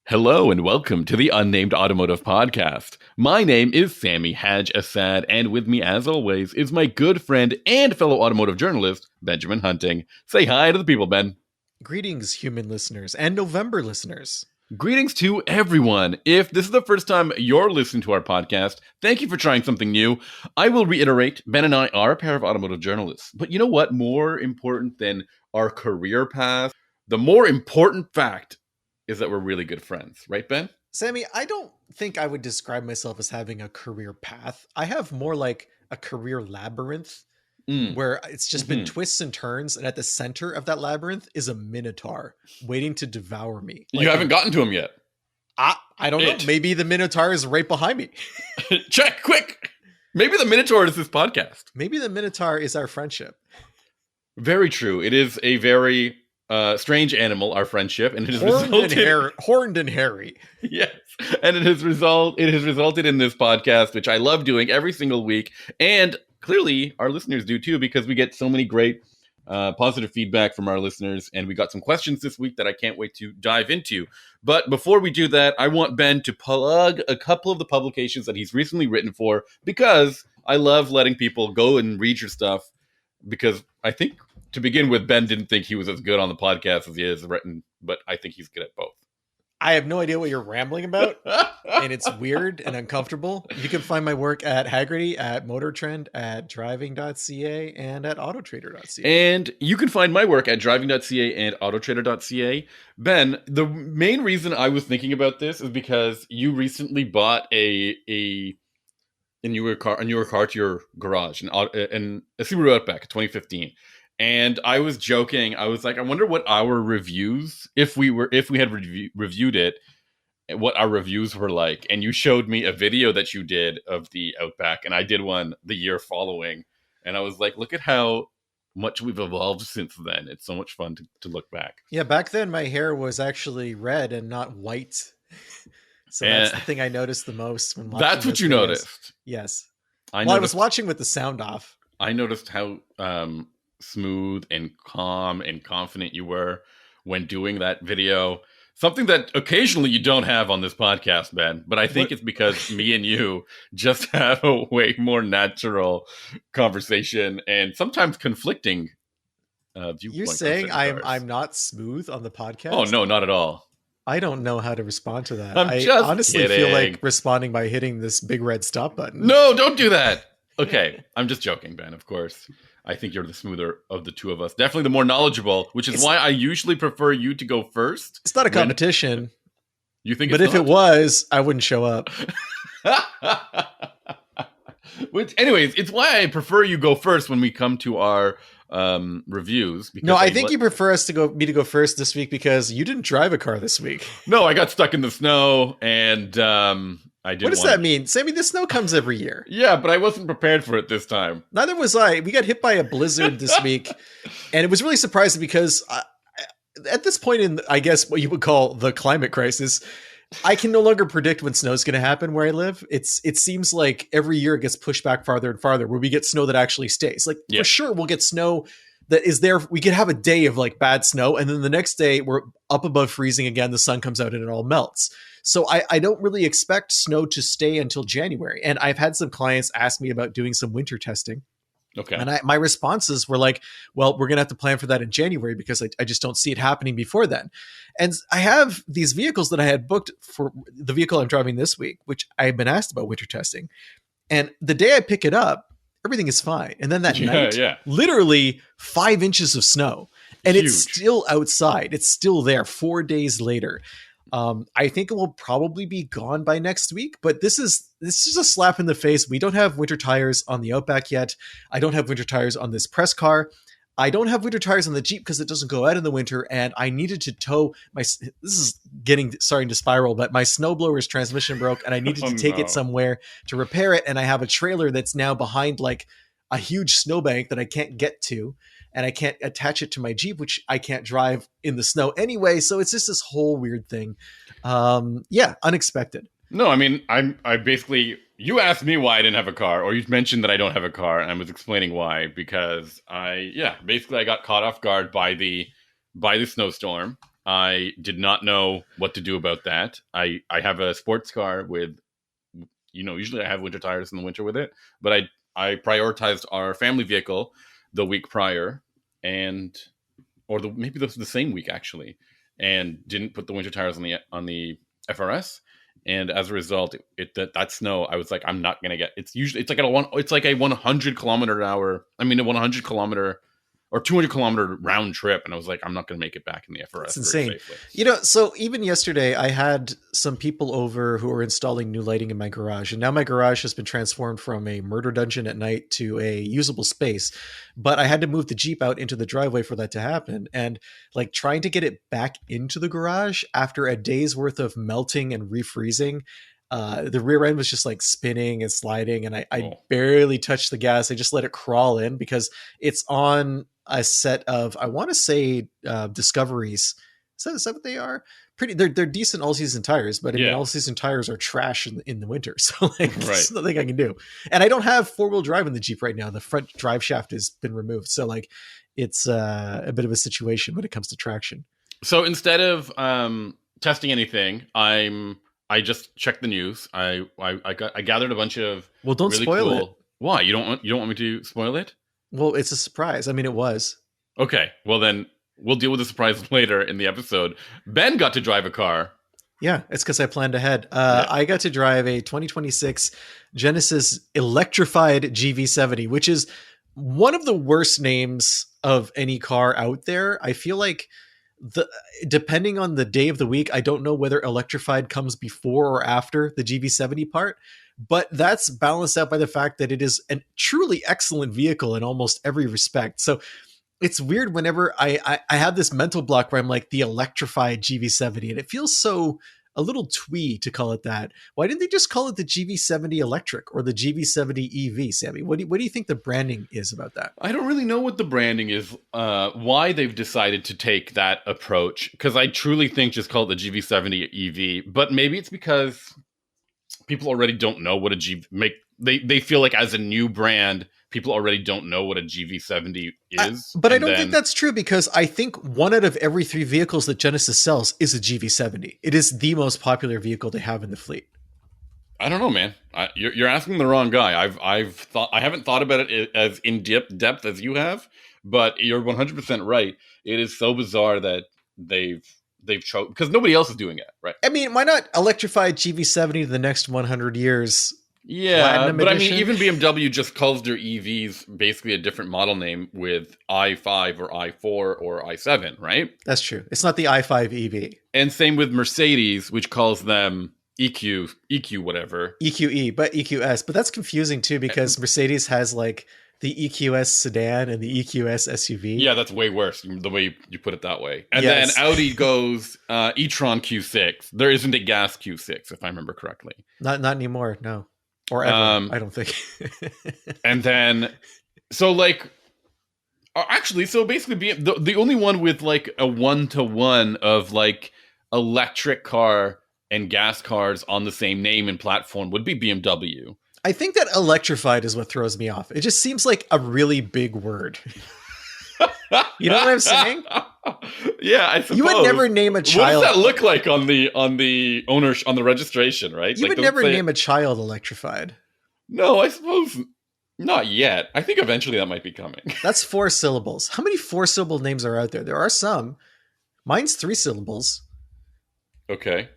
Hello and welcome to the Unnamed Automotive Podcast. My name is Sami Haj Assad, and with me, as always, is my good friend and fellow automotive journalist, Benjamin Hunting. Say hi to the people, Ben. Greetings, human listeners and November listeners. Greetings to everyone. If this is the first time you're listening to our podcast, thank you for trying something new. I will reiterate, Ben and I are a pair of automotive journalists. But you know what? More important than our career path, the more important fact is that we're really good friends. Right, Ben? Sami, I don't think I would describe myself as having a career path. I have more like a career labyrinth where it's just been twists and turns. And at the center of that labyrinth is a minotaur waiting to devour me. You haven't gotten to him yet. I don't know. Maybe the minotaur is right behind me. Check, quick. Maybe the minotaur is this podcast. Maybe the minotaur is our friendship. Very true. It is a very strange animal, our friendship, and it has horned and hairy. Yes, and it has resulted in this podcast, which I love doing every single week, and clearly our listeners do too, because we get so many great positive feedback from our listeners, and we got some questions this week that I can't wait to dive into. But before we do that, I want Ben to plug a couple of the publications that he's recently written for, because I love letting people go and read your stuff, because I think, to begin with, Ben didn't think he was as good on the podcast as he is written, but I think he's good at both. I have no idea what you're rambling about, and it's weird and uncomfortable. You can find my work at Haggerty, at Motor Trend, at driving.ca, and at autotrader.ca. And you can find my work at driving.ca and autotrader.ca. Ben, the main reason I was thinking about this is because you recently bought a newer car to your garage, and a Subaru Outback 2015. And I was joking. I was like, I wonder what our reviews, if we had reviewed it, what our reviews were like. And you showed me a video that you did of the Outback, and I did one the year following. And I was like, look at how much we've evolved since then. It's so much fun to look back. Yeah, back then my hair was actually red and not white. So that's the thing I noticed the most when watching. That's what you noticed. Yes. I was watching with the sound off. I noticed how smooth and calm and confident you were when doing that video. Something that occasionally you don't have on this podcast, Ben, but I think it's because me and you just have a way more natural conversation and sometimes conflicting viewpoints. You're saying I'm not smooth on the podcast? Oh, no, not at all. I don't know how to respond to that. I honestly feel like responding by hitting this big red stop button. No, don't do that. Okay, I'm just joking, Ben, of course. I think you're the smoother of the two of us. Definitely the more knowledgeable, which is why I usually prefer you to go first. It's not a competition. You think but it's not? If it was, I wouldn't show up. Anyways, it's why I prefer you go first when we come to our reviews. No, I think you prefer me to go first this week because you didn't drive a car this week. No, I got stuck in the snow, and I didn't. What does that mean? Sami, the snow comes every year. Yeah, but I wasn't prepared for it this time. Neither was I. We got hit by a blizzard this week, and it was really surprising because at this point in, I guess, what you would call the climate crisis, I can no longer predict when snow is going to happen where I live. It seems like every year it gets pushed back farther and farther where we get snow that actually stays. Like, for sure, we'll get snow that is there. We could have a day of like bad snow, and then the next day we're up above freezing again. The sun comes out and it all melts. So I don't really expect snow to stay until January. And I've had some clients ask me about doing some winter testing. Okay. And my responses were like, well, we're going to have to plan for that in January because I just don't see it happening before then. And I have these vehicles that I had booked for the vehicle I'm driving this week, which I have been asked about winter testing. And the day I pick it up, everything is fine. And then that night, literally 5 inches of snow. And it's still outside. It's still there 4 days later. I think it will probably be gone by next week, but this is a slap in the face. We don't have winter tires on the Outback yet. I don't have winter tires on this press car. I don't have winter tires on the Jeep because it doesn't go out in the winter, and I needed to tow this is starting to spiral, but my snowblower's transmission broke, and I needed to take it somewhere to repair it, and I have a trailer that's now behind like a huge snowbank that I can't get to, and I can't attach it to my Jeep, which I can't drive in the snow anyway, so it's just this whole weird thing. Unexpected. No, I mean, I basically, you asked me why I didn't have a car, or you mentioned that I don't have a car, and I was explaining why, because basically I got caught off guard by the snowstorm, I did not know what to do about that. I have a sports car with, usually I have winter tires in the winter with it, but I prioritized our family vehicle the week prior, maybe the same week actually, and didn't put the winter tires on the FRS. And as a result, that snow, I was like, I'm not gonna get. It's like a 100 kilometer an hour. I mean, a 100 kilometer or 200 kilometer round trip, and I was like, I'm not gonna make it back in the FRS. It's insane. Safely. So even yesterday, I had some people over who were installing new lighting in my garage, and now my garage has been transformed from a murder dungeon at night to a usable space. But I had to move the Jeep out into the driveway for that to happen, and like trying to get it back into the garage after a day's worth of melting and refreezing. The rear end was just like spinning and sliding, and I barely touched the gas. I just let it crawl in because it's on a set of, I want to say, Discoveries. Is that what they are? They're decent all season tires, but I mean, all season tires are trash in the winter. So like, there's nothing I can do. And I don't have 4-wheel drive in the Jeep right now. The front drive shaft has been removed. So like, it's a bit of a situation when it comes to traction. So instead of testing anything, I just checked the news. I gathered a bunch of don't really spoil cool. it. Why? You don't want me to spoil it? Well, it's a surprise. I mean, it was. Okay. Well, then we'll deal with the surprise later in the episode. Ben got to drive a car. Yeah, it's because I planned ahead. I got to drive a 2026 Genesis Electrified GV70, which is one of the worst names of any car out there. I feel like depending on the day of the week, I don't know whether electrified comes before or after the GV70 part, but that's balanced out by the fact that it is a truly excellent vehicle in almost every respect. So it's weird whenever I have this mental block where I'm like, the electrified GV70, and it feels so a little twee to call it that. Why didn't they just call it the GV70 Electric or the GV70 EV, Sammy? What do you think the branding is about that? I don't really know what the branding is, why they've decided to take that approach, because I truly think just call it the GV70 EV, but maybe it's because people already don't know what they feel like as a new brand, people already don't know what a GV70 is. But I don't think that's true, because I think 1 out of every 3 vehicles that Genesis sells is a GV70. It is the most popular vehicle they have in the fleet. I don't know, man. You're asking the wrong guy. I haven't thought about it as in depth as you have, but you're 100% right. It is so bizarre that they've chosen, because nobody else is doing it, right? I mean, why not electrified GV70 the next 100 years? Yeah, but edition? I mean, even BMW just calls their EVs basically a different model name with i5 or i4 or i7, right? That's true. It's not the i5 EV. And same with Mercedes, which calls them EQ whatever. EQE, but EQS. But that's confusing too, because Mercedes has like the EQS sedan and the EQS SUV. Yeah, that's way worse, the way you put it that way. And then Audi goes e-tron Q6. There isn't a gas Q6, if I remember correctly. Not anymore, no. Or ever, I don't think. And then, so basically the only one with like a 1-to-1 of like electric car and gas cars on the same name and platform would be BMW. I think that electrified is what throws me off. It just seems like a really big word. You know what I'm saying? Yeah, I suppose. You would never name a child. What does that look like on the owner on the registration, right? You would never name a child electrified. No, I suppose not yet. I think eventually that might be coming. That's 4 syllables. How many 4-syllable names are out there? There are some. Mine's 3 syllables. Okay.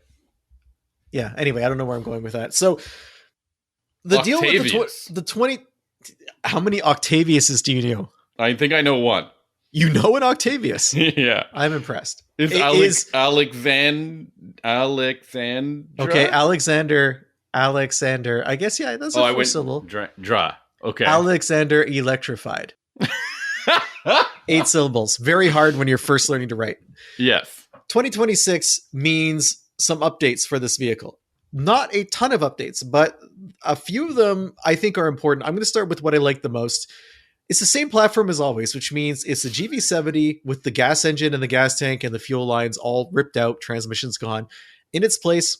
Yeah. Anyway, I don't know where I'm going with that. So the Octavius. Deal with the 20. How many Octaviuses do you know? I think I know one. You know an Octavius? Yeah. I'm impressed. Alexandra? Okay, Alexander. I guess, yeah, that's a 4-syllable. Dra. Okay. Alexander Electrified. 8 syllables. Very hard when you're first learning to write. Yes. 2026 means some updates for this vehicle. Not a ton of updates, but a few of them I think are important. I'm going to start with what I like the most. It's the same platform as always, which means it's the GV70 with the gas engine and the gas tank and the fuel lines all ripped out, transmission's gone. In its place,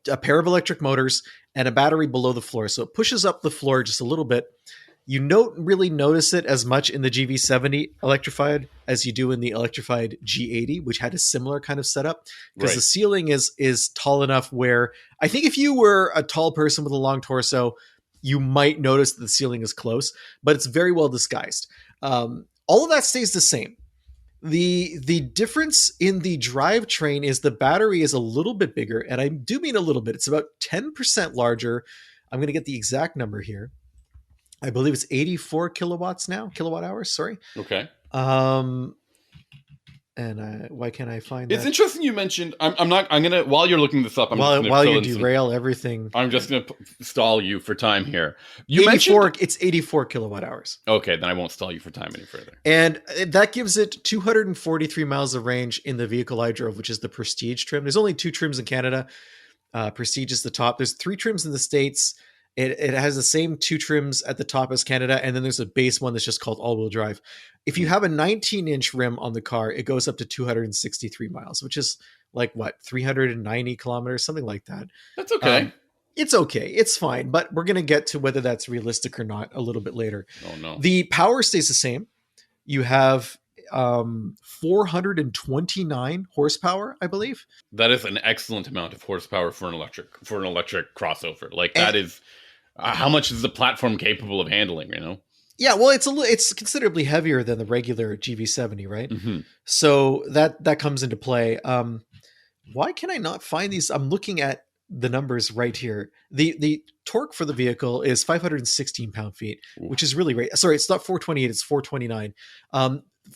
a pair of electric motors and a battery below the floor. So it pushes up the floor just a little bit. You don't really notice it as much in the GV70 electrified as you do in the electrified G80, which had a similar kind of setup, because the Right. ceiling is tall enough where I think if you were a tall person with a long torso, you might notice that the ceiling is close, but it's very well disguised. All of that stays the same. The difference in the drivetrain is the battery is a little bit bigger, and I do mean a little bit. It's about 10% larger. I'm going to get the exact number here. I believe it's 84 kilowatts now, kilowatt hours. Sorry. Okay. And why can't I find It's that? interesting you mentioned. I'm not. I'm gonna while you're looking this up. I'm just gonna While fill you in some. derail everything. I'm just gonna stall you for time here. You 84. mentioned. It's 84 kilowatt hours, Okay, then I won't stall you for time any further. and that gives it 243 miles of range in the vehicle I drove, which is the Prestige trim. There's only 2 trims in Canada. Prestige is the top. There's 3 trims in the States. It has the same 2 trims at the top as Canada, and then there's a base one that's just called all-wheel drive. If you have a 19-inch rim on the car, it goes up to 263 miles, which is like, what, 390 kilometers, something like that. That's okay. It's okay. It's fine, but we're going to get to whether that's realistic or not a little bit later. Oh no. The power stays the same. You have 429 horsepower, I believe. That is an excellent amount of horsepower for an electric crossover. Like that is how much is the platform capable of handling? You know. Yeah, well, it's considerably heavier than the regular GV70, right? Mm-hmm. So that comes into play. Why can I not find these? I'm looking at the numbers right here. The torque for the vehicle is 516 pound-feet, which is really great. Sorry, it's not 428, it's 429.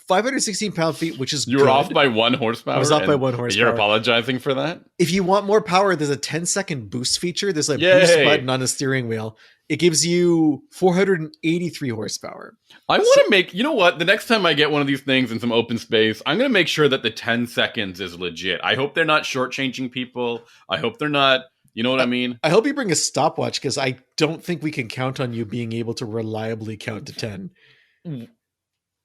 516 pound-feet, which is You were good. off by 1 horsepower. I was off by 1 horsepower. You're apologizing for that? If you want more power, there's a 10-second boost feature. There's a Yay. boost button on the steering wheel. It gives you 483 horsepower. I want to make, you know what? The next time I get one of these things in some open space, I'm going to make sure that the 10 seconds is legit. I hope they're not shortchanging people. I hope they're not, you know what I mean? I hope you bring a stopwatch, because I don't think we can count on you being able to reliably count to 10.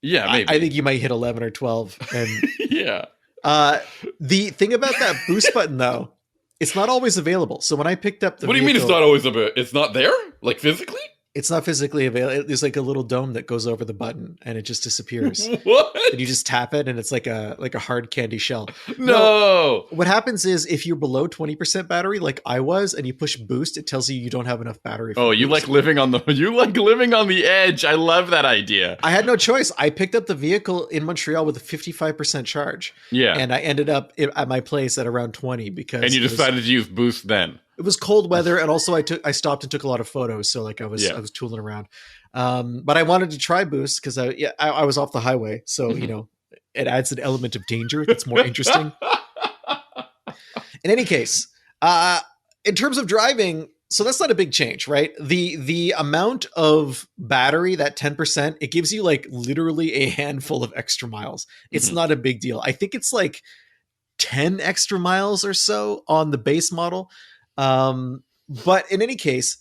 Yeah, maybe. I think you might hit 11 or 12. And yeah. the thing about that boost button, though, it's not always available. So when I picked up the What do you mean it's not always it's not there? Like physically? It's not physically available. There's like a little dome that goes over the button and it just disappears. What? And you just tap it and it's like a hard candy shell. No. What happens is if you're below 20% battery, like I was, and you push boost, it tells you don't have enough battery. Oh, you like living on the edge. I love that idea. I had no choice. I picked up the vehicle in Montreal with a 55% charge. Yeah. And I ended up at my place at around 20 because And you decided to use boost then. It was cold weather, and also I stopped and took a lot of photos, so like I was tooling around. But I wanted to try boost because I was off the highway, so you know it adds an element of danger that's more interesting. In any case, in terms of driving, so that's not a big change, right? The amount of battery, that 10%, it gives you like literally a handful of extra miles. It's not a big deal. I think it's like 10 extra miles or so on the base model. But in any case,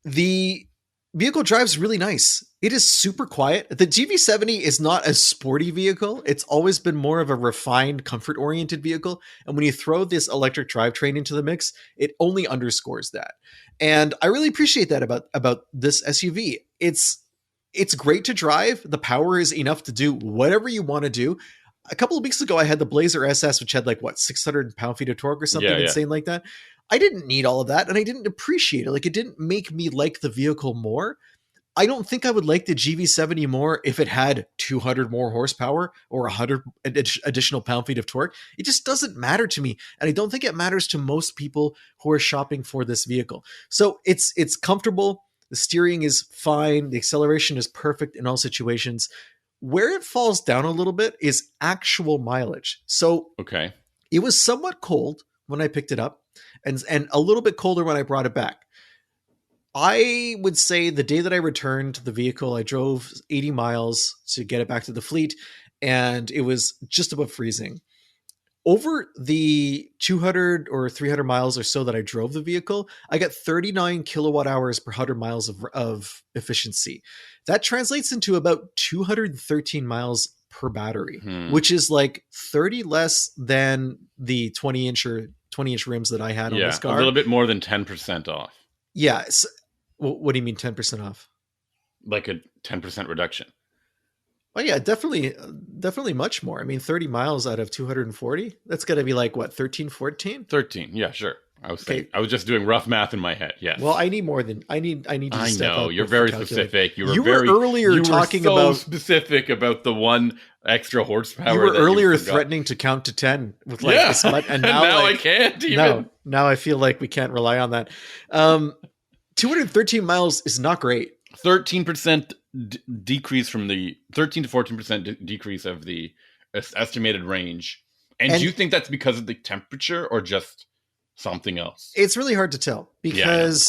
the vehicle drives really nice. It is super quiet. The GV70 is not a sporty vehicle. It's always been more of a refined, comfort-oriented vehicle. And when you throw this electric drivetrain into the mix, it only underscores that. And I really appreciate that about this SUV. It's great to drive. The power is enough to do whatever you want to do. A couple of weeks ago, I had the Blazer SS, which had like 600 pound-feet of torque or something insane like that. I didn't need all of that, and I didn't appreciate it. Like, it didn't make me like the vehicle more. I don't think I would like the GV70 more if it had 200 more horsepower or 100 additional pound-feet of torque. It just doesn't matter to me, and I don't think it matters to most people who are shopping for this vehicle. So it's comfortable. The steering is fine. The acceleration is perfect in all situations. Where it falls down a little bit is actual mileage. So it was somewhat cold when I picked it up and a little bit colder when I brought it back. I would say the day that I returned the vehicle, I drove 80 miles to get it back to the fleet, and it was just above freezing. Over the 200 or 300 miles or so that I drove the vehicle, I got 39 kilowatt hours per 100 miles of efficiency. That translates into about 213 miles per battery, which is like 30 less than the 20-inch rims that I had on this car. A little bit more than 10% off. Yeah. What do you mean 10% off? like a 10% reduction. Oh yeah, definitely much more. I mean, 30 miles out of 240, that's going to be like what, 13, 14? 13. Yeah, sure. I was saying, Okay. I was just doing rough math in my head. Yes. Well, I need more than I need you to I step know up you're with the very calculator. specific. You were earlier you were talking so about specific about the one extra horsepower. you were that earlier you forgot. threatening to count to 10 with like Yeah, this much, and and now now I like can't even. now I feel like we can't rely on that. 213 miles is not great. 13% decrease from the 13 to 14% decrease of the estimated range. And do you think that's because of the temperature or just something else? It's really hard to tell because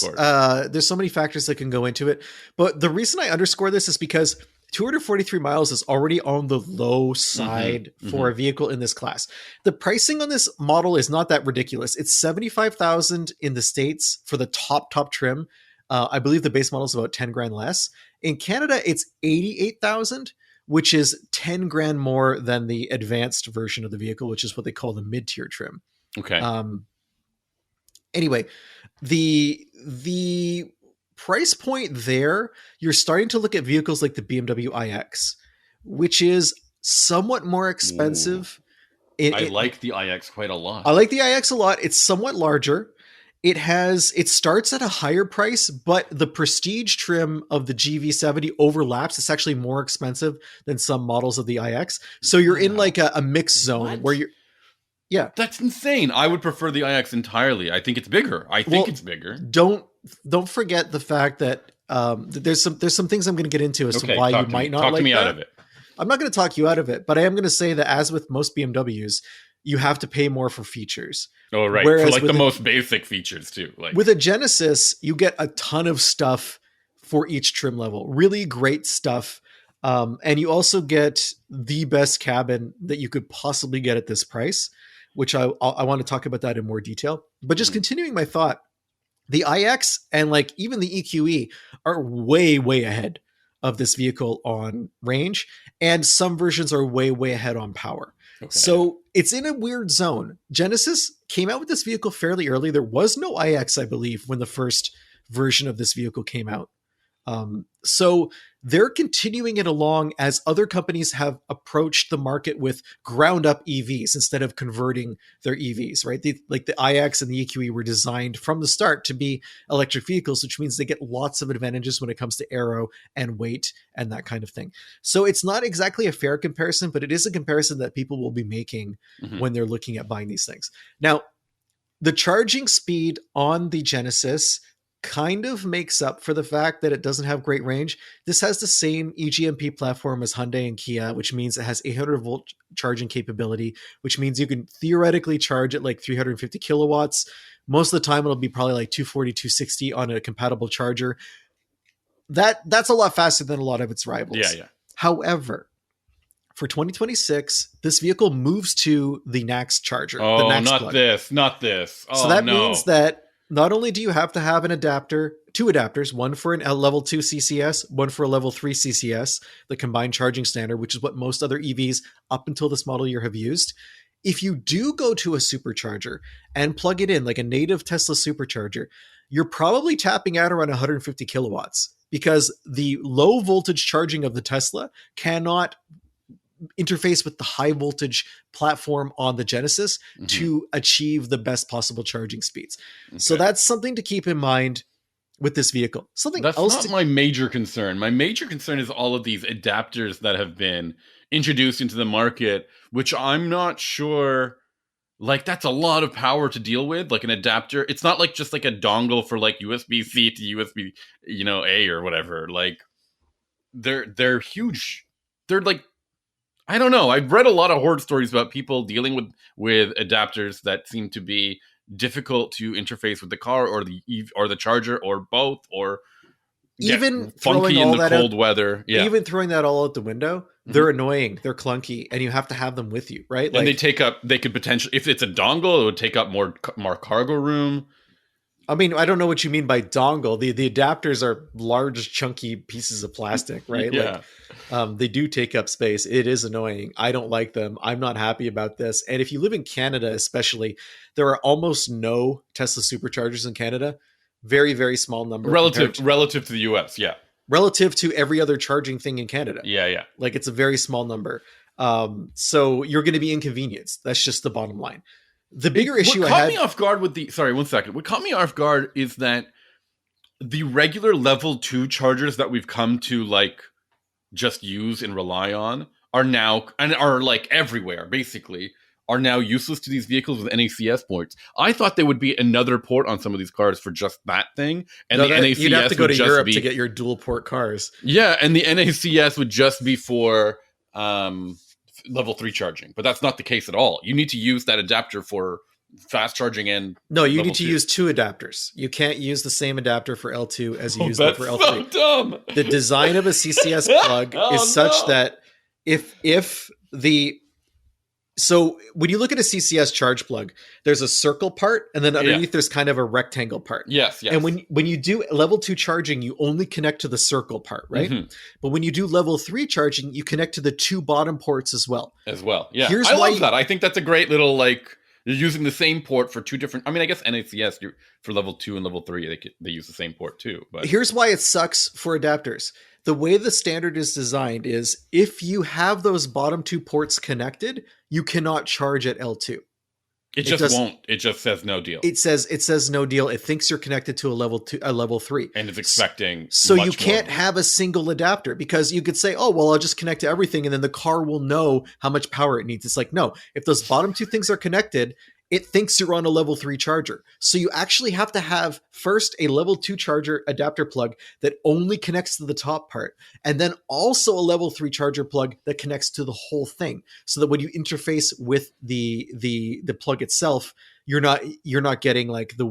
there's so many factors that can go into it. But the reason I underscore this is because 243 miles is already on the low side for a vehicle in this class. The pricing on this model is not that ridiculous. It's $75,000 in the States for the top trim. I believe the base model is about 10 grand less. In Canada, it's 88,000, which is 10 grand more than the advanced version of the vehicle, which is what they call the mid-tier trim. Okay. Anyway, the price point there, you're starting to look at vehicles like the BMW iX, which is somewhat more expensive. I like the iX quite a lot. I like the iX a lot. It's somewhat larger. It starts at a higher price, but the prestige trim of the GV70 overlaps. It's actually more expensive than some models of the iX. So you're in like a mixed zone where you're, yeah. That's insane. I would prefer the iX entirely. I think it's bigger. It's bigger. Don't forget the fact that there's some things I'm going to get into as to why you might not like that. Talk me out of it. I'm not going to talk you out of it, but I am going to say that as with most BMWs, you have to pay more for features. Oh, right. Whereas for like the most basic features too. Like with a Genesis, you get a ton of stuff for each trim level. Really great stuff. And you also get the best cabin that you could possibly get at this price, which I want to talk about that in more detail. But just continuing my thought, the iX and like even the EQE are way, way ahead of this vehicle on range. And some versions are way, way ahead on power. Okay. So it's in a weird zone. Genesis came out with this vehicle fairly early. There was no iX, I believe, when the first version of this vehicle came out. So they're continuing it along as other companies have approached the market with ground up EVs instead of converting their EVs, right? Like the iX and the EQE were designed from the start to be electric vehicles, which means they get lots of advantages when it comes to aero and weight and that kind of thing. So it's not exactly a fair comparison, but it is a comparison that people will be making when they're looking at buying these things. Now, the charging speed on the Genesis kind of makes up for the fact that it doesn't have great range. This has the same eGMP platform as Hyundai and Kia, which means it has 800 volt charging capability, which means you can theoretically charge at like 350 kilowatts. Most of the time, it'll be probably like 240, 260 on a compatible charger. That's a lot faster than a lot of its rivals. Yeah. However, for 2026, this vehicle moves to the NACS charger. Oh, the NACS not plug. this. Oh, so that means that not only do you have to have two adapters, one for a level 2 CCS, one for a level 3 CCS, the combined charging standard, which is what most other EVs up until this model year have used. If you do go to a supercharger and plug it in like a native Tesla supercharger, you're probably tapping out around 150 kilowatts because the low voltage charging of the Tesla cannot interface with the high voltage platform on the Genesis to achieve the best possible charging speeds. Okay. So that's something to keep in mind with this vehicle. That's not my major concern. My major concern is all of these adapters that have been introduced into the market, which I'm not sure, like that's a lot of power to deal with, like an adapter. It's not like just like a dongle for like USB-C to USB, A or whatever. Like they're huge. They're like, I don't know. I've read a lot of horror stories about people dealing with adapters that seem to be difficult to interface with the car or the charger or both, or even funky in the cold weather. Yeah. Even throwing that all out the window, they're annoying, they're clunky, and you have to have them with you, right? And they could potentially, if it's a dongle, it would take up more cargo room. I mean, I don't know what you mean by dongle. The adapters are large, chunky pieces of plastic, right? Yeah. Like, they do take up space. It is annoying. I don't like them. I'm not happy about this. And if you live in Canada, especially, there are almost no Tesla superchargers in Canada. Very, very small number. Relative to the US, yeah. relative to every other charging thing in Canada. Yeah. Like it's a very small number. So you're going to be inconvenienced. That's just the bottom line. The bigger issue what I caught had. me off guard with the. Sorry, 1 second. What caught me off guard is that the regular level 2 chargers that we've come to like just use and rely on are now and are like everywhere basically are now useless to these vehicles with NACS ports. I thought there would be another port on some of these cars for just that thing, and the NACS you'd have to go would to just Europe be, to get your dual port cars. Yeah, and the NACS would just be for level 3 charging, but that's not the case at all. You need to use that adapter for fast charging and no, you need to use 2 adapters. You can't use the same adapter for L2 as you use that's for L3. so dumb. The design of a CCS plug is such that if the so when you look at a CCS charge plug, there's a circle part, and then underneath there's kind of a rectangle part. Yes. And when you do level 2 charging, you only connect to the circle part, right? Mm-hmm. But when you do level 3 charging, you connect to the 2 bottom ports as well. Yeah. I love that. I think that's a great little like. You're using the same port for 2 different. I mean, I guess NACS for level 2 and level 3, they use the same port too. But here's why it sucks for adapters. The way the standard is designed is if you have those bottom 2 ports connected, you cannot charge at L2. It just won't. It just says no deal. It says no deal. It thinks you're connected to a level 3, and it's expecting. So you can't have a single adapter, because you could say, "Oh, well, I'll just connect to everything, and then the car will know how much power it needs." It's like, no. If those bottom 2 things are connected, it thinks you're on a level 3 charger. So you actually have to have first a level 2 charger adapter plug that only connects to the top part, and then also a level 3 charger plug that connects to the whole thing. So that when you interface with the plug itself, you're not getting like the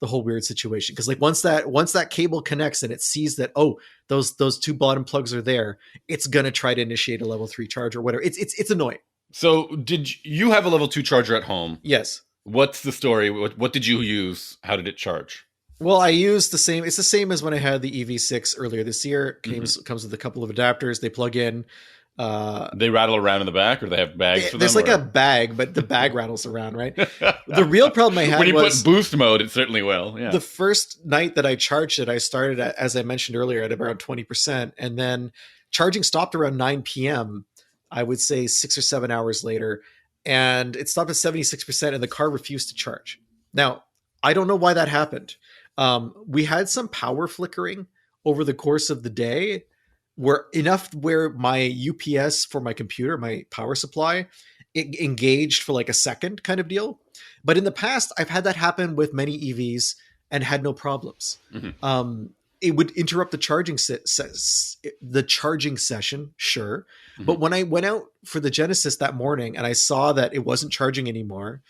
whole weird situation. Because like once that cable connects and it sees that, oh, those 2 bottom plugs are there, it's gonna try to initiate a level 3 charge or whatever. It's annoying. So did you have a level 2 charger at home? Yes. What's the story? What did you use? How did it charge? Well, I used the same. It's the same as when I had the EV6 earlier this year. It comes with a couple of adapters. They plug in. They rattle around in the back, or they have bags for them? There's like a bag, but the bag rattles around, right? The real problem I had when you was put boost mode, it certainly will. Yeah. The first night that I charged it, I started at, as I mentioned earlier, at around 20%, and then charging stopped around 9 p.m. I would say 6 or 7 hours later, and it stopped at 76%, and the car refused to charge. Now, I don't know why that happened. We had some power flickering over the course of the day, where my UPS for my computer, my power supply, it engaged for like a second kind of deal. But in the past, I've had that happen with many EVs and had no problems. Mm-hmm. It would interrupt the charging session, sure. Mm-hmm. But when I went out for the Genesis that morning and I saw that it wasn't charging anymore,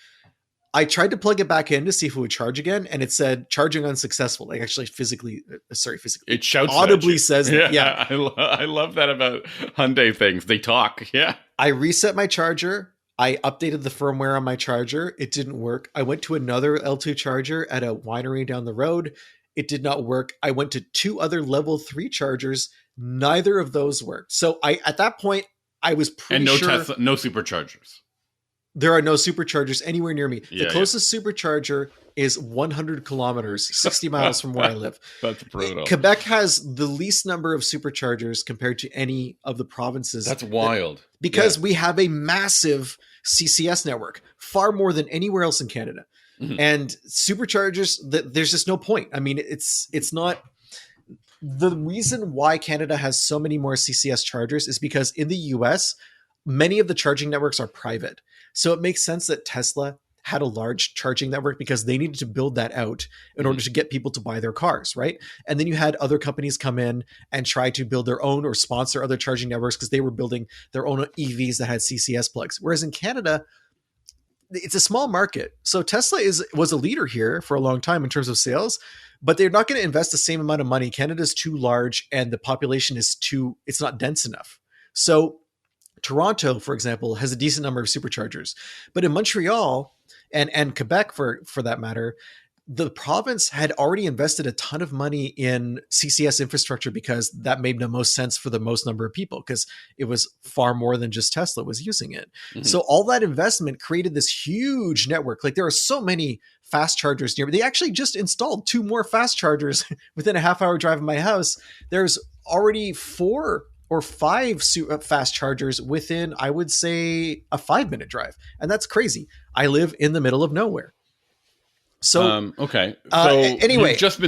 I tried to plug it back in to see if it would charge again, and it said charging unsuccessful. Like actually physically. It shouts audibly says, yeah. I love that about Hyundai things. They talk. Yeah. I reset my charger. I updated the firmware on my charger. It didn't work. I went to another L2 charger at a winery down the road. It did not work. I went to 2 other level 3 chargers. Neither of those worked. So at that point, I was pretty sure. And no superchargers. There are no superchargers anywhere near me. The closest supercharger is 100 kilometers, 60 miles from where I live. That's brutal. Quebec has the least number of superchargers compared to any of the provinces. That's wild. Because we have a massive CCS network, far more than anywhere else in Canada. Mm-hmm. And superchargers, there's just no point. I mean, it's not. The reason why Canada has so many more CCS chargers is because in the US, many of the charging networks are private. So it makes sense that Tesla had a large charging network because they needed to build that out in order to get people to buy their cars, right? And then you had other companies come in and try to build their own or sponsor other charging networks because they were building their own EVs that had CCS plugs. Whereas in Canada, it's a small market. So Tesla was a leader here for a long time in terms of sales, but they're not going to invest the same amount of money. Canada's too large and the population it's not dense enough. So Toronto, for example, has a decent number of superchargers, but in Montreal and Quebec for that matter, the province had already invested a ton of money in CCS infrastructure because that made the most sense for the most number of people, because it was far more than just Tesla was using it. Mhm. So all that investment created this huge network. Like there are so many fast chargers near. They actually just installed 2 more fast chargers within a half-hour drive of my house. There's already 4 or 5 fast chargers within, I would say, a 5-minute drive. And that's crazy. I live in the middle of nowhere. So, okay. So anyway, you've just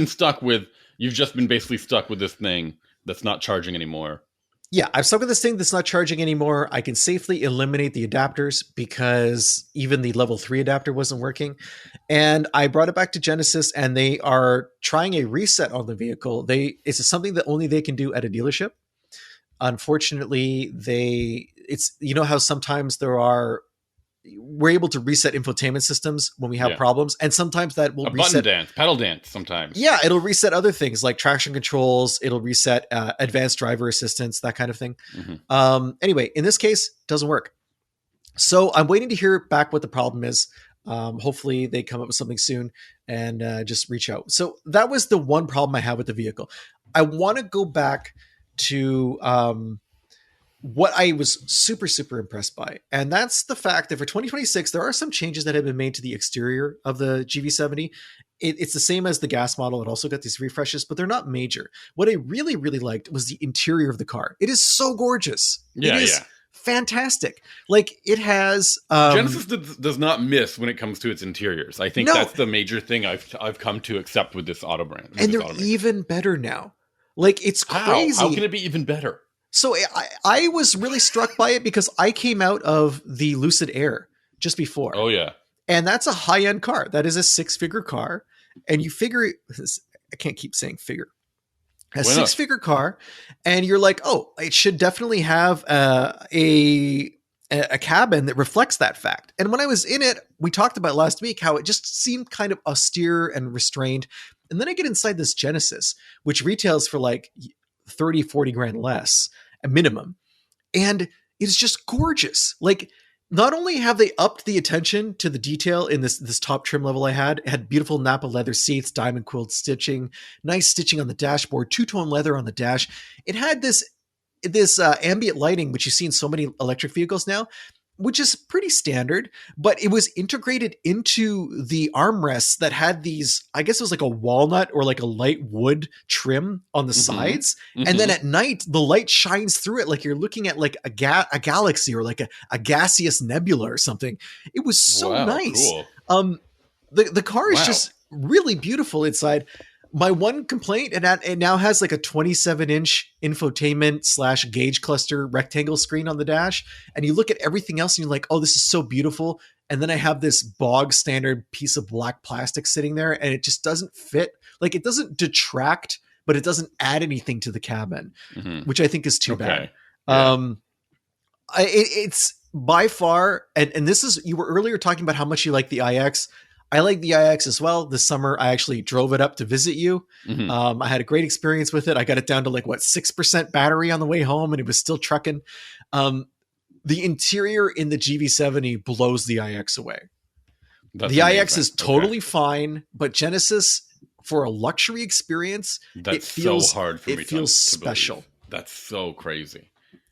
been basically stuck with this thing that's not charging anymore. yeah, I'm stuck with this thing that's not charging anymore. I can safely eliminate the adapters because even the level 3 adapter wasn't working. And I brought it back to Genesis, and they are trying a reset on the vehicle. It's something that only they can do at a dealership. Unfortunately, it's, you know how sometimes we're able to reset infotainment systems when we have problems, and sometimes that will reset button dance, pedal dance sometimes. Yeah, it'll reset other things like traction controls. It'll reset advanced driver assistance, that kind of thing. Mm-hmm. Anyway, in this case, doesn't work. So I'm waiting to hear back what the problem is. Hopefully they come up with something soon and just reach out. So that was the one problem I have with the vehicle. I want to go back to what I was super, super impressed by. And that's the fact that for 2026, there are some changes that have been made to the exterior of the GV70. It's the same as the gas model. It also got these refreshes, but they're not major. What I really, really liked was the interior of the car. It is so gorgeous. Yeah, it is fantastic. Like it has... Genesis does not miss when it comes to its interiors. I think that's the major thing I've come to accept with this auto brand. And they're even better now. Like it's crazy. How can it be even better? So I was really struck by it because I came out of the Lucid Air just before. Oh, yeah. And that's a high-end car. That is a 6-figure car. And you figure, I can't keep saying figure. A 6-figure car. And you're like, oh, it should definitely have a cabin that reflects that fact. And when I was in it, we talked about last week how it just seemed kind of austere and restrained. And then I get inside this Genesis, which retails for like 30, 40 grand less, a minimum. And it's just gorgeous. Like, not only have they upped the attention to the detail in this top trim level I had, it had beautiful Napa leather seats, diamond quilled stitching, nice stitching on the dashboard, 2-tone leather on the dash. It had this ambient lighting, which you see in so many electric vehicles now, which is pretty standard, but it was integrated into the armrests that had these, I guess it was like a walnut or like a light wood trim on the sides. And then at night, the light shines through it like you're looking at like a galaxy or like a gaseous nebula or something. It was so nice. Cool. The car is just really beautiful inside. My one complaint, and it now has like a 27-inch infotainment / gauge cluster rectangle screen on the dash. And you look at everything else and you're like, oh, this is so beautiful. And then I have this bog standard piece of black plastic sitting there and it just doesn't fit. Like it doesn't detract, but it doesn't add anything to the cabin, which I think is too bad. Yeah. It's by far, and this is, you were earlier talking about how much you like the iX. I like the iX as well. This summer, I actually drove it up to visit you. I had a great experience with it. I got it down to 6% battery on the way home, and it was still trucking. The interior in the GV70 blows the iX away. The iX is totally fine, but Genesis, for a luxury experience, it feels so hard for me. It feels special. That's so crazy.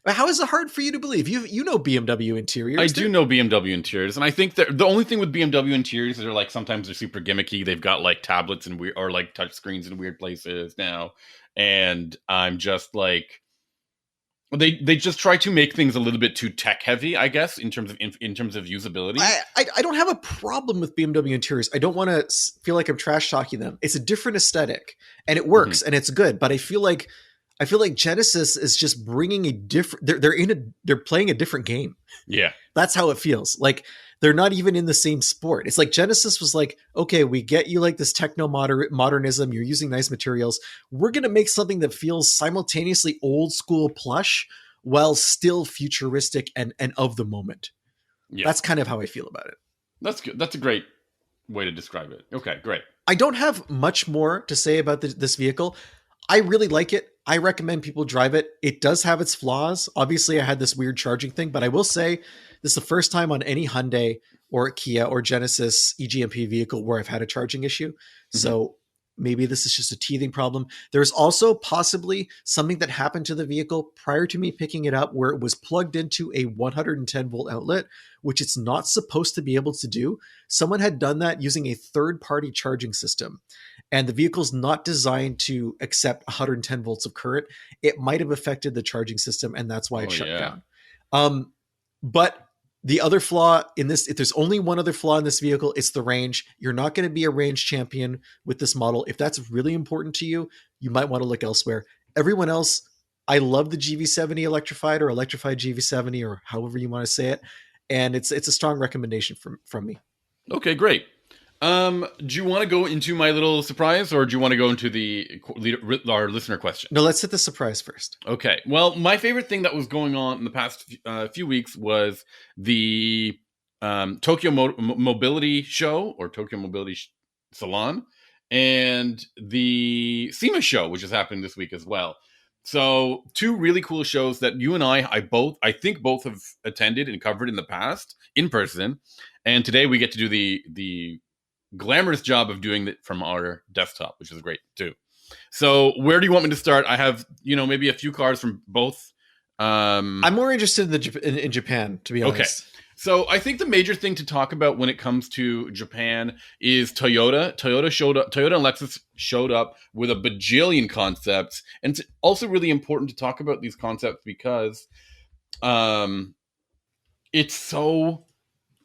How is it hard for you to believe? You know BMW interiors. I do know BMW interiors, and I think that the only thing with BMW interiors is they're sometimes they're super gimmicky. They've got tablets and or touch screens in weird places now, and I'm just they just try to make things a little bit too tech heavy, I guess, in terms of usability. I don't have a problem with BMW interiors. I don't want to feel like I'm trash talking them. It's a different aesthetic, and it works, and it's good. But I feel like Genesis is just bringing a different. They're playing a different game. Yeah, that's how it feels. Like they're not even in the same sport. It's like Genesis was like, okay, we get you this techno modernism. You're using nice materials. We're gonna make something that feels simultaneously old school plush while still futuristic and of the moment. Yeah, that's kind of how I feel about it. That's good. That's a great way to describe it. Okay, great. I don't have much more to say about this vehicle. I really like it. I recommend people drive it. It does have its flaws. Obviously, I had this weird charging thing, but I will say this is the first time on any Hyundai or Kia or Genesis EGMP vehicle where I've had a charging issue. So maybe this is just a teething problem. There's also possibly something that happened to the vehicle prior to me picking it up where it was plugged into a 110 volt outlet, which it's not supposed to be able to do. Someone had done that using a third-party charging system, and the vehicle's not designed to accept 110 volts of current. It might have affected the charging system, and that's why it shut down. But the other flaw in this, if there's only one other flaw in this vehicle, it's the range. You're not going to be a range champion with this model. If that's really important to you, you might want to look elsewhere. Everyone else, I love the GV70 electrified or electrified GV70 or however you want to say it. And it's a strong recommendation from me. Okay, great. Do you want to go into my little surprise, or do you want to go into our listener question? No, let's hit the surprise first. Okay. Well, my favorite thing that was going on in the past few weeks was the Tokyo Mobility Show, or Tokyo Mobility Salon, and the SEMA show, which is happening this week as well. So 2 really cool shows that you and I think both have attended and covered in the past in person. And today we get to do the glamorous job of doing it from our desktop, which is great too. So where do you want me to start? I have, maybe a few cars from both. I'm more interested in Japan, to be honest. Okay. So I think the major thing to talk about when it comes to Japan is Toyota. Toyota and Lexus showed up with a bajillion concepts. And it's also really important to talk about these concepts because it's so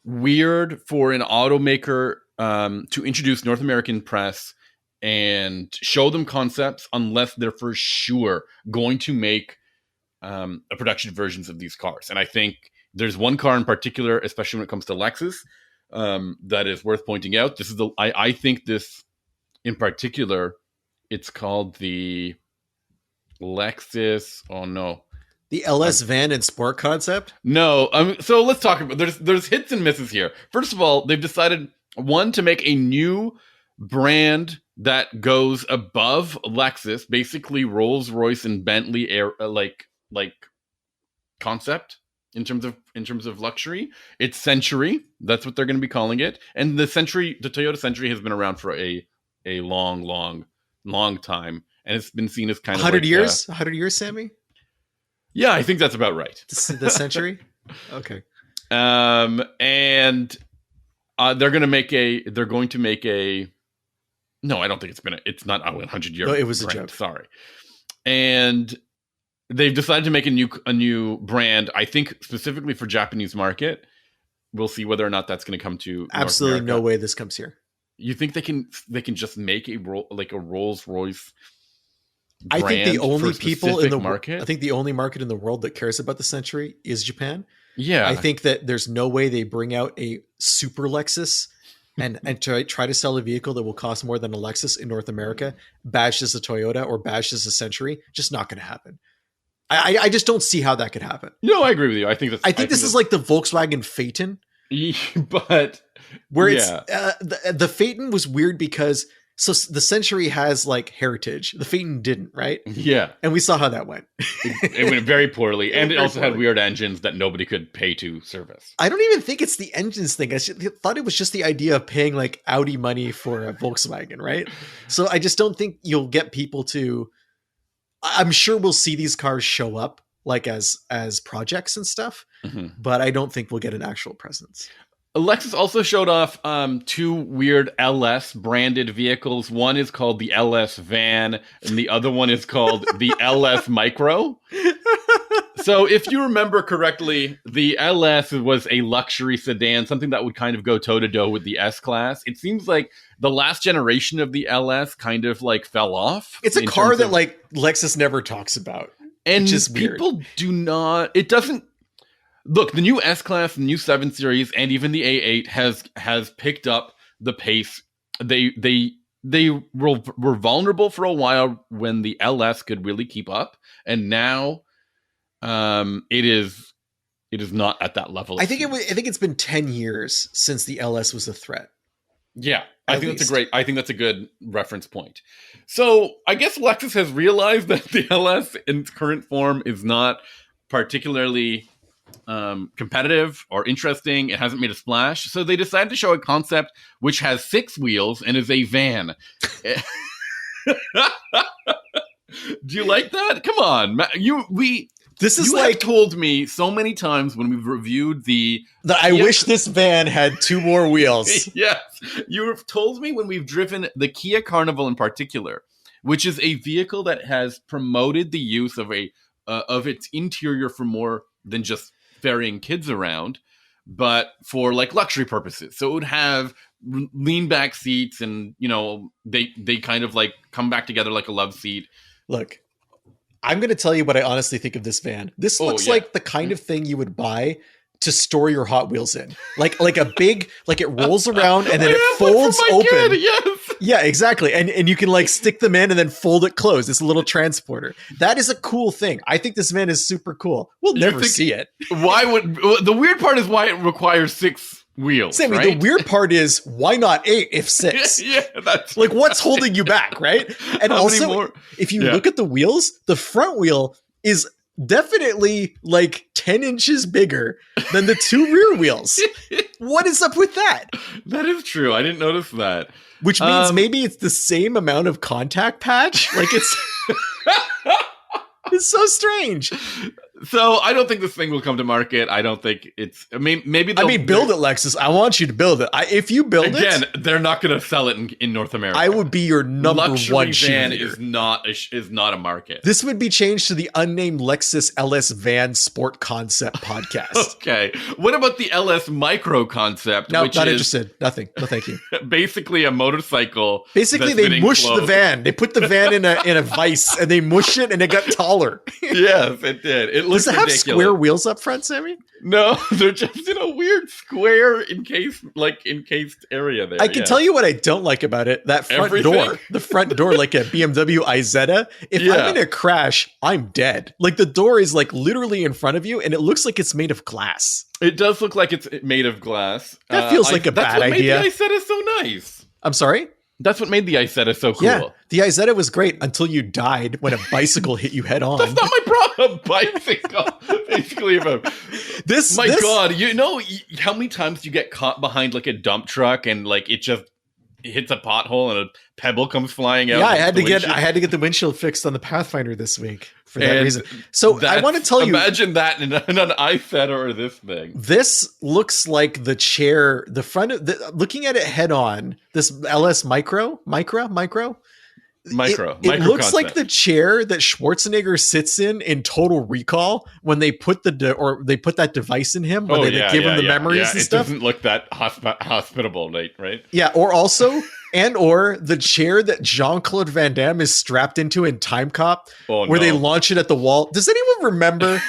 weird for an automaker to introduce North American press and show them concepts unless they're for sure going to make a production versions of these cars. And I think there's one car in particular, especially when it comes to Lexus, that is worth pointing out. This is I think this in particular, it's called the Lexus. Oh no. The LS van and sport concept? No. So let's talk about, there's hits and misses here. First of all, they've decided, one, to make a new brand that goes above Lexus, basically Rolls-Royce and Bentley like concept in terms of luxury. It's Century. That's what they're going to be calling it. And the Toyota Century has been around for a long time, and it's been seen as kind of 100 years. 100 years, Sammy. Yeah, I think that's about right. The Century. Okay. And they're going to make a. No, I don't think it's not a 100-year. No, it was brand, a joke. Sorry. And they've decided to make a new brand. I think specifically for Japanese market. We'll see whether or not that's going to come to. Absolutely no way this comes here. You think they can just make a Rolls Royce? I think the only people in the market. I think the only market in the world that cares about the Century is Japan. Yeah, I think that there's no way they bring out a super Lexus and try to sell a vehicle that will cost more than a Lexus in North America, badged as a Toyota or badged as a Century. Just not going to happen. I just don't see how that could happen. No, I agree with you. I think this is like the Volkswagen Phaeton, but where it's the Phaeton was weird because. So the Century has like heritage. The Phaeton didn't, right? Yeah. And we saw how that went. It went very poorly. And it also had weird engines that nobody could pay to service. I don't even think it's the engines thing. I thought it was just the idea of paying like Audi money for a Volkswagen, right? So I just don't think you'll get people to... I'm sure we'll see these cars show up like as projects and stuff, but I don't think we'll get an actual presence. Lexus also showed off 2 weird LS branded vehicles. One is called the LS Van, and the other one is called the LS Micro. So if you remember correctly, the LS was a luxury sedan, something that would kind of go toe-to-toe with the S-Class. It seems like the last generation of the LS kind of like fell off. It's a car that like Lexus never talks about. And people do not... It doesn't... Look, the new S-Class, the new 7 Series, and even the A8 has picked up the pace. They were vulnerable for a while when the LS could really keep up, and now it is not at that level. I think it's been 10 years since the LS was a threat. Yeah, I think that's a good reference point. So I guess Lexus has realized that the LS in its current form is not particularly competitive or interesting. It hasn't made a splash. So they decided to show a concept which has 6 wheels and is a van. Do you like that? Come on. This is you like have told me so many times when we've reviewed I wish this van had 2 more wheels. Yes. You have told me when we've driven the Kia Carnival in particular, which is a vehicle that has promoted the use of its interior for more than just ferrying kids around, but for like luxury purposes. So it would have lean back seats, and they kind of like come back together like a love seat. Look, I'm going to tell you what I honestly think of this van. This looks like the kind of thing you would buy to store your Hot Wheels in. Like a big, like it rolls around and then it folds open. Kid, yes. Yeah, exactly. And you can like stick them in and then fold it closed. It's a little transporter. That is a cool thing. I think this van is super cool. We'll never see it. The weird part is why it requires 6 wheels, Sammy, right? the weird part is why not 8 if 6? Yeah, that's like what's holding you back, right? And also, if you look at the wheels, the front wheel is definitely like 10 inches bigger than the 2 rear wheels. What is up with that? That is true. I didn't notice that. Which means maybe it's the same amount of contact patch. Like it's it's so strange. So I don't think this thing will come to market. I don't think it's. I mean, maybe. Build it, Lexus. I want you to build it. If you build it, again, they're not going to sell it in North America. I would be your number Luxury one van cheerleader. is not a market. This would be changed to the unnamed Lexus LS Van Sport Concept podcast. Okay. What about the LS Micro concept? No, which not is interested. Nothing. No, thank you. Basically, a motorcycle. Basically, they mushed the van. They put the van in a vise and they mushed it, and it got taller. Yes, it did. It looks Does it have ridiculous. square wheels up front, Sammy? No, they're just in a weird square encased area there. I can tell you what I don't like about it. That front door. The front door, like a BMW Isetta. If I'm in a crash, I'm dead. Like the door is like literally in front of you, and it looks like it's made of glass. It does look like it's made of glass. That feels like a bad idea. That's what made the Isetta so nice. I'm sorry? That's what made the Isetta so cool. Yeah, the Isetta was great until you died when a bicycle hit you head on. That's not my problem. Bicycle. Basically about this. God, you know how many times you get caught behind like a dump truck and like it just hits a pothole and a pebble comes flying out. Yeah, I had to get the windshield fixed on the Pathfinder this week for that reason. So I want to tell you, imagine that in an Isetta or this thing. This looks like the chair, the front of looking at it head on. This LS Micro. It looks concept. like the chair that Schwarzenegger sits in Total Recall when they put that device in him when they give him the memories and stuff. It doesn't look that hospitable, right? Yeah, or the chair that Jean-Claude Van Damme is strapped into in Time Cop, where they launch it at the wall. Does anyone remember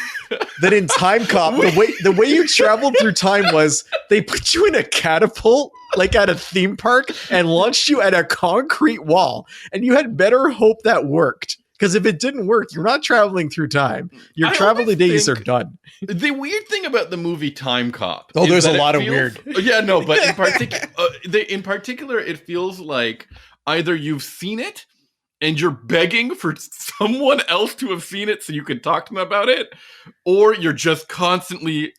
that in Time Cop, the way you traveled through time was they put you in a catapult, like at a theme park, and launched you at a concrete wall, and you had better hope that worked. Because if it didn't work, you're not traveling through time. Your travel days are done. The weird thing about the movie Time Cop. Oh, there's a lot of weird. Yeah, no, but in particular, it feels like either you've seen it and you're begging for someone else to have seen it so you can talk to them about it, or you're just constantly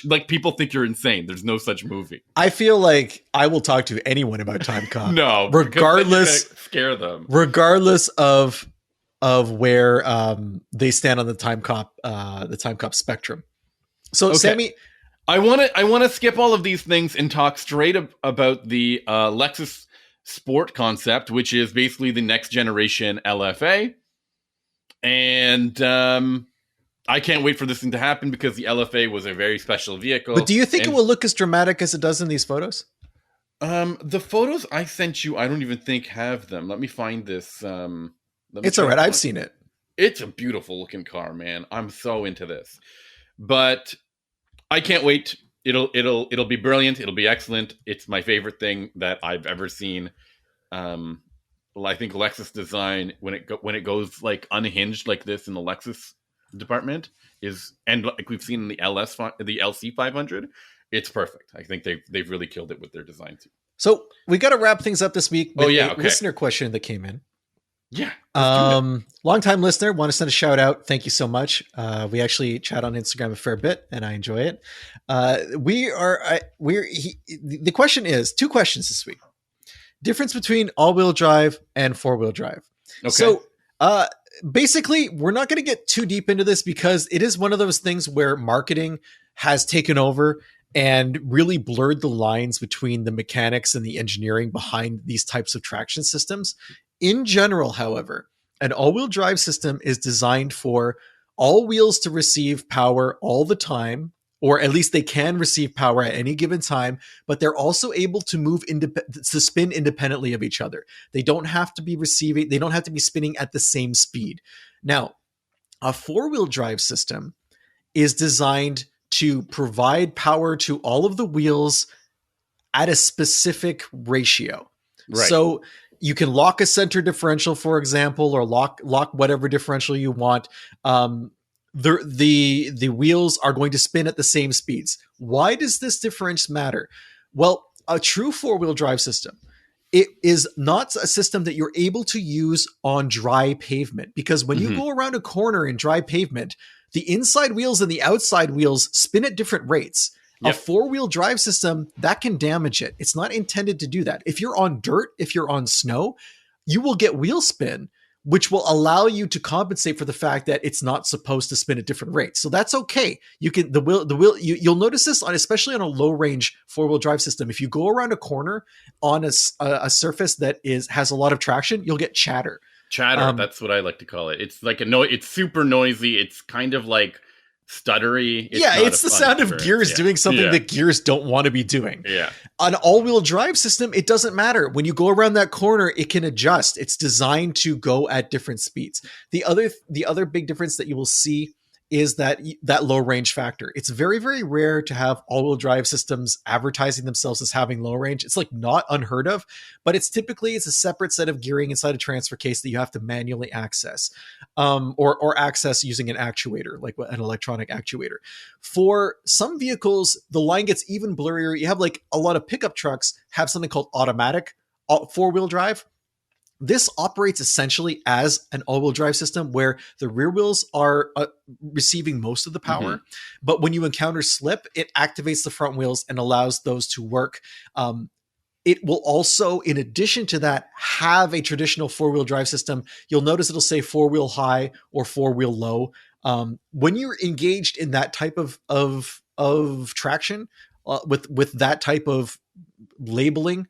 like people think you're insane. There's no such movie. I feel like I will talk to anyone about Time Cop. No, regardless, scare them. Regardless of where they stand on the Time Cop spectrum. So okay. Sammy, I want to skip all of these things and talk straight about the Lexus Sport concept, which is basically the next generation LFA. And I can't wait for this thing to happen because the LFA was a very special vehicle. But do you think it will look as dramatic as it does in these photos? The photos I sent you, I don't even think have them. Let me find this. It's all right. I've seen it. It's a beautiful looking car, man. I'm so into this. But I can't wait. It'll be brilliant. It'll be excellent. It's my favorite thing that I've ever seen. I think Lexus design when it goes like unhinged like this in the Lexus department and like we've seen in the LC 500, it's perfect. I think they've really killed it with their design too. So we got to wrap things up this week with a listener question that came in. Yeah, let's do it. Longtime listener, want to send a shout out. Thank you so much. We actually chat on Instagram a fair bit, and I enjoy it. The question is two questions this week: difference between all-wheel drive and four-wheel drive. Okay. So, basically, we're not going to get too deep into this because it is one of those things where marketing has taken over and really blurred the lines between the mechanics and the engineering behind these types of traction systems. In general, however, an all-wheel drive system is designed for all wheels to receive power all the time, or at least they can receive power at any given time, but they're also able to to spin independently of each other. They don't have to be spinning at the same speed. Now, a four-wheel drive system is designed to provide power to all of the wheels at a specific ratio. Right. So you can lock a center differential, for example, or lock whatever differential you want. The wheels are going to spin at the same speeds. Why does this difference matter? Well, a true four-wheel drive system, it is not a system that you're able to use on dry pavement, because when you go around a corner in dry pavement, the inside wheels and the outside wheels spin at different rates. Yep. A four-wheel drive system, that can damage it. It's not intended to do that. If you're on dirt, if you're on snow, you will get wheel spin, which will allow you to compensate for the fact that it's not supposed to spin at different rates. So that's okay. You'll notice this especially on a low range four-wheel drive system. If you go around a corner on a surface that has a lot of traction, you'll get chatter. That's what I like to call it. It's like it's super noisy. It's kind of like stuttery. It's the sound of gears doing something that gears don't want to be doing. Yeah. On all-wheel drive system, it doesn't matter. When you go around that corner, it can adjust. It's designed to go at different speeds. The other big difference that you will see is that low range factor. It's very, very rare to have all-wheel drive systems advertising themselves as having low range. It's like not unheard of, but it's a separate set of gearing inside a transfer case that you have to manually access, or access using an actuator, like an electronic actuator. For some vehicles, the line gets even blurrier. You have like a lot of pickup trucks have something called automatic four-wheel drive. This operates essentially as an all-wheel drive system where the rear wheels are receiving most of the power, but when you encounter slip, it activates the front wheels and allows those to work. It will also, in addition to that, have a traditional four-wheel drive system. You'll notice it'll say four-wheel high or four-wheel low. When you're engaged in that type of traction, with that type of labeling,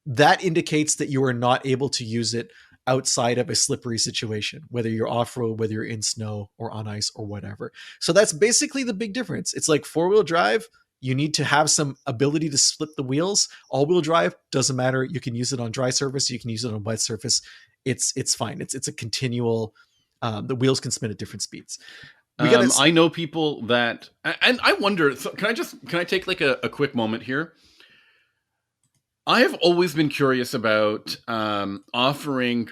that indicates that you are not able to use it outside of a slippery situation, whether you're off-road, whether you're in snow or on ice or whatever. So that's basically the big difference. It's like four-wheel drive, you need to have some ability to split the wheels. All-wheel drive, doesn't matter. You can use it on dry surface. You can use it on wet surface. It's fine. It's a continual, the wheels can spin at different speeds. I know people that, and I wonder, so can I take like a quick moment here? I have always been curious about offering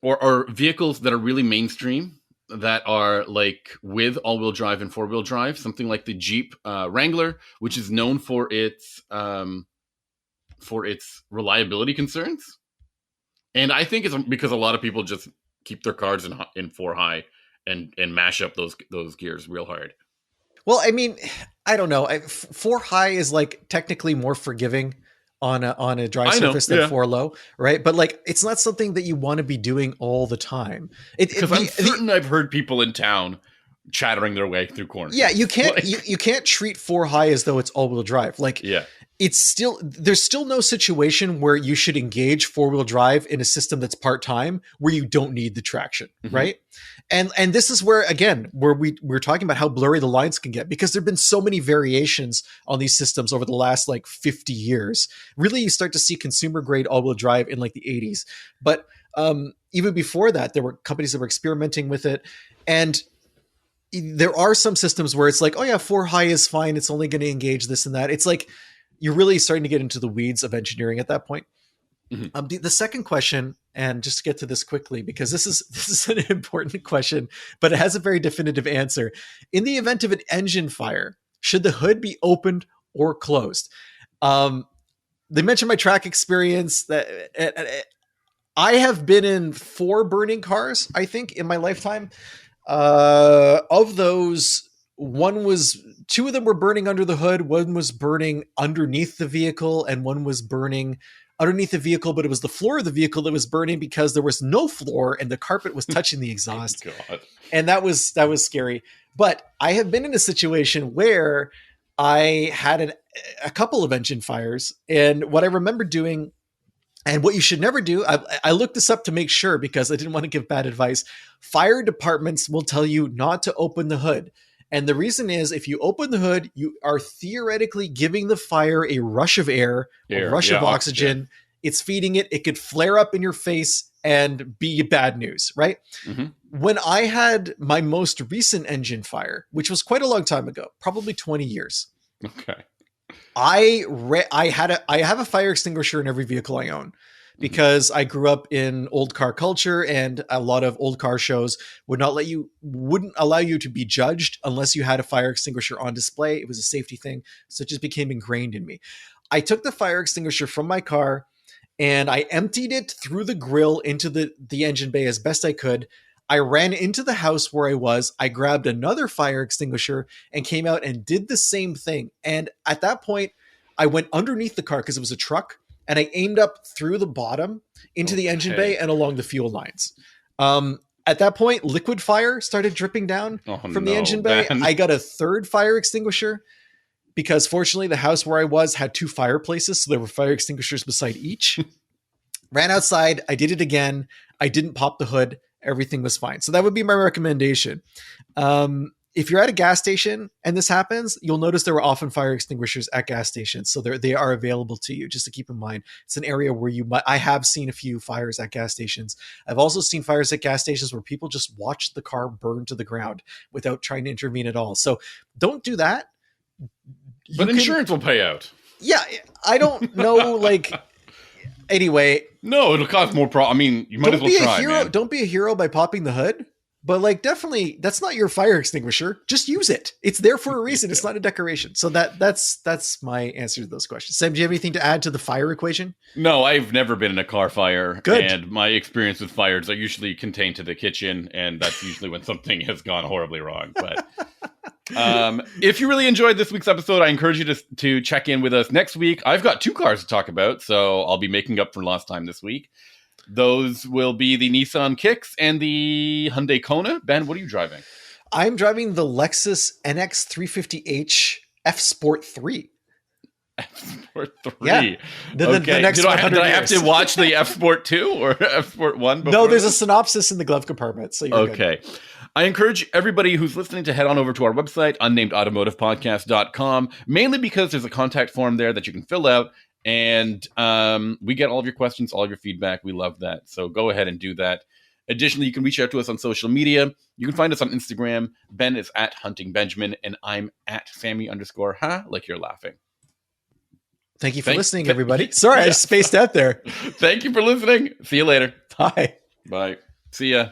or vehicles that are really mainstream, that are like with all-wheel drive and four-wheel drive, something like the Jeep Wrangler, which is known for its reliability concerns. And I think it's because a lot of people just keep their cars in four high and mash up those gears real hard. Well, I mean, I don't know. Four high is like technically more forgiving on a dry surface than four low, right? But like, it's not something that you want to be doing all the time. Because I'm certain I've heard people in town chattering their way through corners. Yeah, you can't you can't treat four high as though it's all-wheel drive. Like, there's still no situation where you should engage four-wheel drive in a system that's part-time where you don't need the traction, right? And this is where, again, we're talking about how blurry the lines can get, because there've been so many variations on these systems over the last like 50 years. Really, you start to see consumer grade all-wheel drive in like the 80s. But even before that, there were companies that were experimenting with it. And there are some systems where it's like, oh yeah, four high is fine. It's only going to engage this and that. It's like, you're really starting to get into the weeds of engineering at that point. The second question, and just to get to this quickly, because this is an important question, but it has a very definitive answer. In the event of an engine fire, should the hood be opened or closed? They mentioned my track experience. That I have been in 4 burning cars, I think, in my lifetime. Of those, 2 of them were burning under the hood, one was burning underneath the vehicle, and one was burning underneath the vehicle, but it was the floor of the vehicle that was burning because there was no floor and the carpet was touching the exhaust. God. And that was scary. But I have been in a situation where I had a couple of engine fires, and what I remember doing, and what you should never do, I looked this up to make sure because I didn't want to give bad advice. Fire departments will tell you not to open the hood. And the reason is if you open the hood, you are theoretically giving the fire a rush of air, a rush of oxygen. It's feeding it. It could flare up in your face and be bad news, right? Mm-hmm. When I had my most recent engine fire, which was quite a long time ago, probably 20 years. Okay. I have a fire extinguisher in every vehicle I own because I grew up in old car culture, and a lot of old car shows wouldn't allow you to be judged unless you had a fire extinguisher on display. It was a safety thing. So it just became ingrained in me. I took the fire extinguisher from my car and I emptied it through the grill into the engine bay as best I could. I ran into the house where I was. I grabbed another fire extinguisher and came out and did the same thing. And at that point, I went underneath the car because it was a truck, and I aimed up through the bottom into the engine bay and along the fuel lines. At that point, liquid fire started dripping down from the engine bay. Man. I got a third fire extinguisher because fortunately the house where I was had 2 fireplaces, so there were fire extinguishers beside each. Ran outside. I did it again. I didn't pop the hood. Everything was fine. So that would be my recommendation. If you're at a gas station and this happens, you'll notice there are often fire extinguishers at gas stations. So they are available to you, just to keep in mind. It's an area where I have seen a few fires at gas stations. I've also seen fires at gas stations where people just watch the car burn to the ground without trying to intervene at all. So don't do that. But insurance will pay out. Yeah. I don't know, anyway. No, it'll cause more problems. I mean, you might as well try, man. Don't be a hero by popping the hood. But definitely, that's not your fire extinguisher. Just use it. It's there for a reason. It's not a decoration. So that's my answer to those questions. Sam, do you have anything to add to the fire equation? No, I've never been in a car fire. Good. And my experience with fires are usually contained to the kitchen, and that's usually when something has gone horribly wrong. But if you really enjoyed this week's episode, I encourage you to check in with us next week. I've got 2 cars to talk about, so I'll be making up for lost time this week. Those will be the Nissan Kicks and the Hyundai Kona. Ben, what are you driving? I'm driving the Lexus NX 350h F Sport 3. F Sport 3. Yeah. The next did I have to watch the F Sport 2 or F Sport 1? No, there's a synopsis in the glove compartment. So you're okay. Good. I encourage everybody who's listening to head on over to our website, unnamedautomotivepodcast.com, mainly because there's a contact form there that you can fill out. And we get all of your questions, all of your feedback. We love that. So go ahead and do that. Additionally, you can reach out to us on social media. You can find us on Instagram. Ben is at Hunting Benjamin, and I'm at Sami_ha, like you're laughing. Thank you for listening, everybody. Sorry, I spaced out there. Thank you for listening. See you later. Bye. Bye. See ya.